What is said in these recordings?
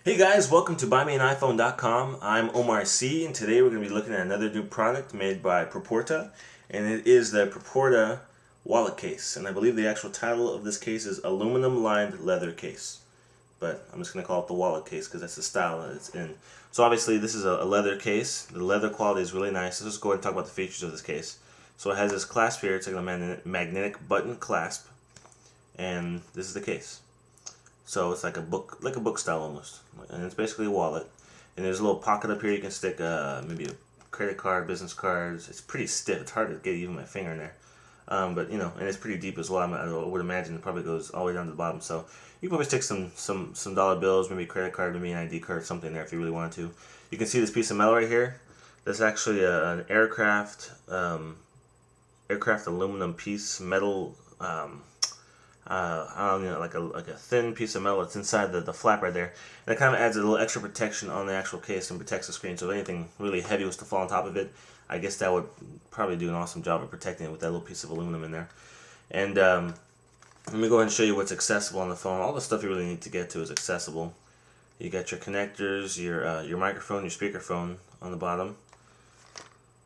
Hey guys, welcome to buymeaniphone.com. I'm Omar C, and today we're going to be looking at another new product made by Proporta, and it is the Proporta wallet case. And I believe the actual title of this case is Aluminum-Lined Leather Case. But I'm just going to call it the wallet case because that's the style that it's in. So obviously this is a leather case. The leather quality is really nice. Let's just go ahead and talk about the features of this case. So it has this clasp here. It's like a magnetic button clasp, and this is the case. So it's like a book style almost, and it's basically a wallet. And there's a little pocket up here you can stick maybe a credit card, business cards. It's pretty stiff. It's hard to get even my finger in there, but you know, and it's pretty deep as well. I would imagine it probably goes all the way down to the bottom. So you can probably stick some dollar bills, maybe a credit card, maybe an ID card, something there if you really wanted to. You can see this piece of metal right here. That's actually an aircraft aluminum piece, metal. I don't know, like a thin piece of metal that's inside the flap right there. And it kind of adds a little extra protection on the actual case and protects the screen. So if anything really heavy was to fall on top of it, I guess that would probably do an awesome job of protecting it with that little piece of aluminum in there. And let me go ahead and show you what's accessible on the phone. All the stuff you really need to get to is accessible. You got your connectors, your microphone, your speakerphone on the bottom.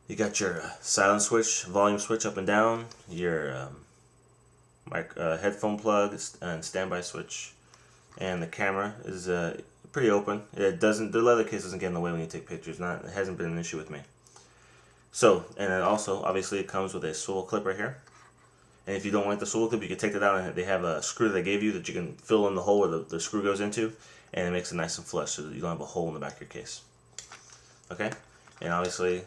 You got your silent switch, volume switch up and down, your headphone plug and standby switch, and the camera is pretty open. The leather case doesn't get in the way when you take pictures. It hasn't been an issue with me. So, and then also obviously it comes with a swivel clip right here. And if you don't like the swivel clip, you can take that out, and they have a screw they gave you that you can fill in the hole where the screw goes into, and it makes it nice and flush so that you don't have a hole in the back of your case. Okay, and obviously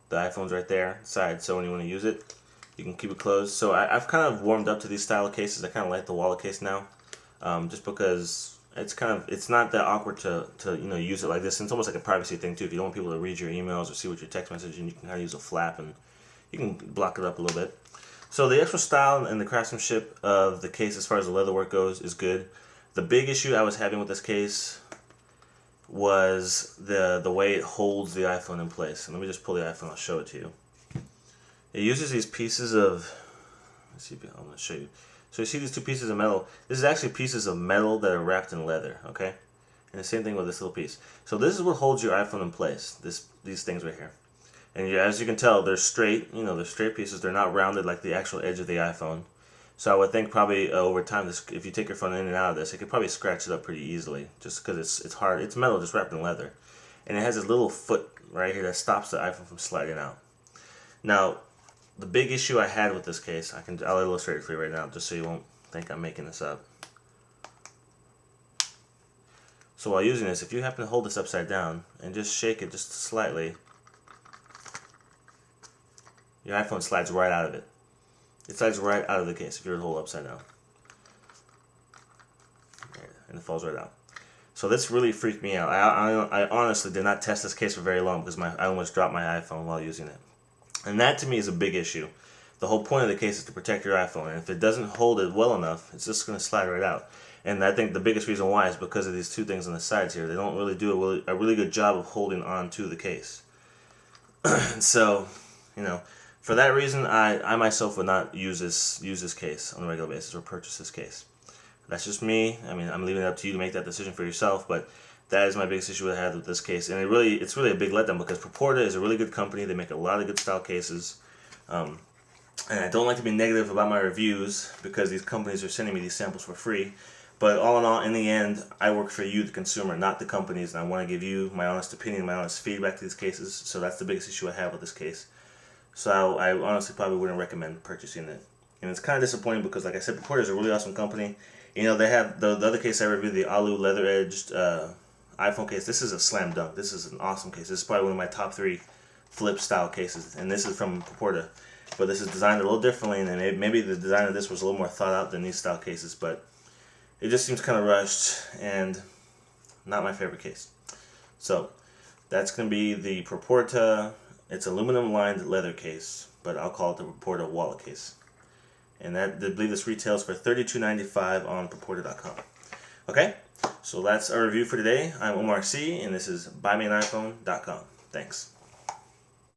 the iPhone's right there side, so when you want to use it, you can keep it closed. So I've kind of warmed up to these style of cases. I kind of like the wallet case now, just because it's not that awkward to use it like this. And it's almost like a privacy thing too. If you don't want people to read your emails or see what your text message, and you can kind of use a flap and you can block it up a little bit. So the actual style and the craftsmanship of the case, as far as the leather work goes, is good. The big issue I was having with this case was the way it holds the iPhone in place. And let me just pull the iPhone. I'll show it to you. It uses these pieces of, let's see, I'm going to show you. So you see these two pieces of metal. This is actually pieces of metal that are wrapped in leather, okay? And the same thing with this little piece. So this is what holds your iPhone in place, these things right here. And as you can tell, they're straight, they're straight pieces. They're not rounded like the actual edge of the iPhone. So I would think probably over time, if you take your phone in and out of this, it could probably scratch it up pretty easily, just because it's hard. It's metal just wrapped in leather. And it has this little foot right here that stops the iPhone from sliding out. Now, the big issue I had with this case, I'll illustrate it for you right now, just so you won't think I'm making this up. So while using this, if you happen to hold this upside down and just shake it just slightly, your iPhone slides right out of it. It slides right out of the case if you were to hold it upside down. And it falls right out. So this really freaked me out. I honestly did not test this case for very long because I almost dropped my iPhone while using it. And that to me is a big issue. The whole point of the case is to protect your iPhone, and if it doesn't hold it well enough, it's just going to slide right out. And I think the biggest reason why is because of these two things on the sides here. They don't really do a really good job of holding on to the case. So, for that reason, I myself would not use this case on a regular basis or purchase this case. That's just me. I mean, I'm leaving it up to you to make that decision for yourself, but that is my biggest issue I had with this case, and it's really a big letdown because Proporta is a really good company. They make a lot of good style cases, and I don't like to be negative about my reviews because these companies are sending me these samples for free. But all in all, in the end, I work for you, the consumer, not the companies, and I want to give you my honest opinion, my honest feedback to these cases. So that's the biggest issue I have with this case. So I honestly probably wouldn't recommend purchasing it, and it's kind of disappointing because, like I said, Proporta is a really awesome company. They have the other case I reviewed, the Alu leather edged iPhone case. This is a slam dunk. This is an awesome case. This is probably one of my top 3 flip style cases, and this is from Proporta. But this is designed a little differently, and maybe the design of this was a little more thought out than these style cases, but it just seems kind of rushed and not my favorite case. So that's going to be the Proporta. It's aluminum lined leather case, but I'll call it the Proporta wallet case. And I believe this retails for $32.95 on Proporta.com. Okay? So that's our review for today. I'm Omar C, and this is buymeaniphone.com. Thanks.